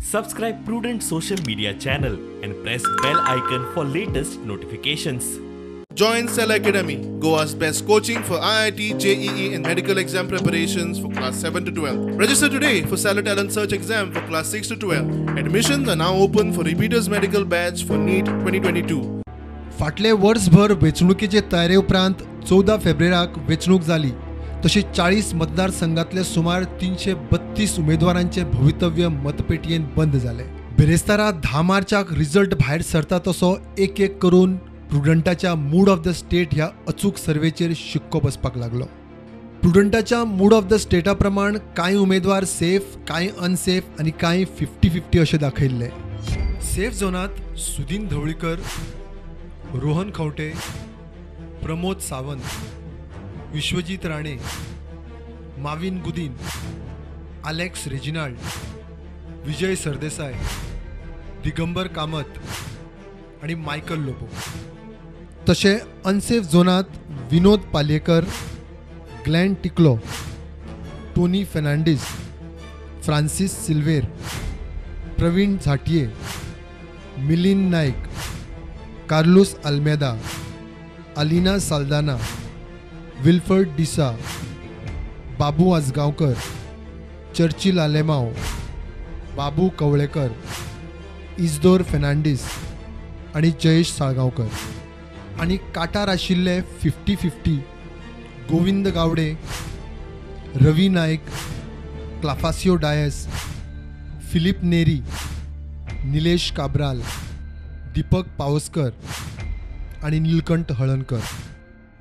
Subscribe Prudent social media channel and press bell icon for latest notifications. Join Cell Academy, Goa's best coaching for IIT, JEE and medical exam preparations for class 7 to 12. Register today for Cell Talent Search exam for class 6 to 12. Admissions are now open for repeaters medical batch for NEET 2022. फाटले वर्सभर वेंचणुकेचे तयारे उपरांत 14 फेब्रुवाराक वेंचणूक जाली. तशी 40 मतदारसंघातले सुमार 332 उमेदवारांचे भवितव्य मतपेटयेन बंद जाले. बेरेस्तारा 10 मार्चाक रिझल्ट भायर सरता तसो एक एक करून प्रुडंटाच्या मूड ऑफ द स्टेट ह्या अचूक सर्वेचेर शिक्को बसपाक लागलो. प्रुडंटाच्या मूड ऑफ द स्टेटा प्रमाण कांय उमेदवार सेफ, कांय अनसेफ आनी कांय 50-50 अशें दाखयल्ले. सेफ झोनात सुदीन ढवळीकर, रोहन खंवटे, प्रमोद सावंत, विश्वजीत राणे, माविन गुदीन, अलेक्स रेजिनाल्ड, विजय सरदेसाय, दिगंबर कामत आणि मायकल लोबो. तशें अनसेफ झोनात विनोद पालयेकर, ग्लेन टिकलो, टोनी फेर्नांडीस, फ्रांसीस सिल्वेर, प्रवीण झांटये, मिलिंद नायक, कार्लोस अल्मेदा, अलिना साल्दाना, विल्फर्ड डिसा, बाबू आजगांवकर, चर्चिल आलेमाव, बाबू कवळेकर, इजदोर फेर्नांडीस आणि जयेश साळगांवकर. आणि काटार आशिल्ले 50-50 गोविंद गावडे, रवी नायक, क्लाफासियो डायस, फिलिप नेरी, निलेश काब्राल, दीपक पावसकर आणि नीलकंठ हळणकर.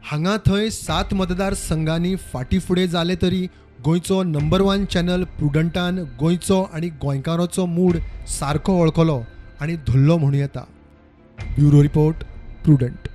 हांगा थंय 7 मतदारसंघांनी फाटीफुडें जाले तरी गोंयचो नंबर 1 चॅनल प्रुडंटान गोंयचो आनी गोंयकारांचो मूड सारको वळखलो आनी धरलो म्हणूं येता. Bureau report, prudent.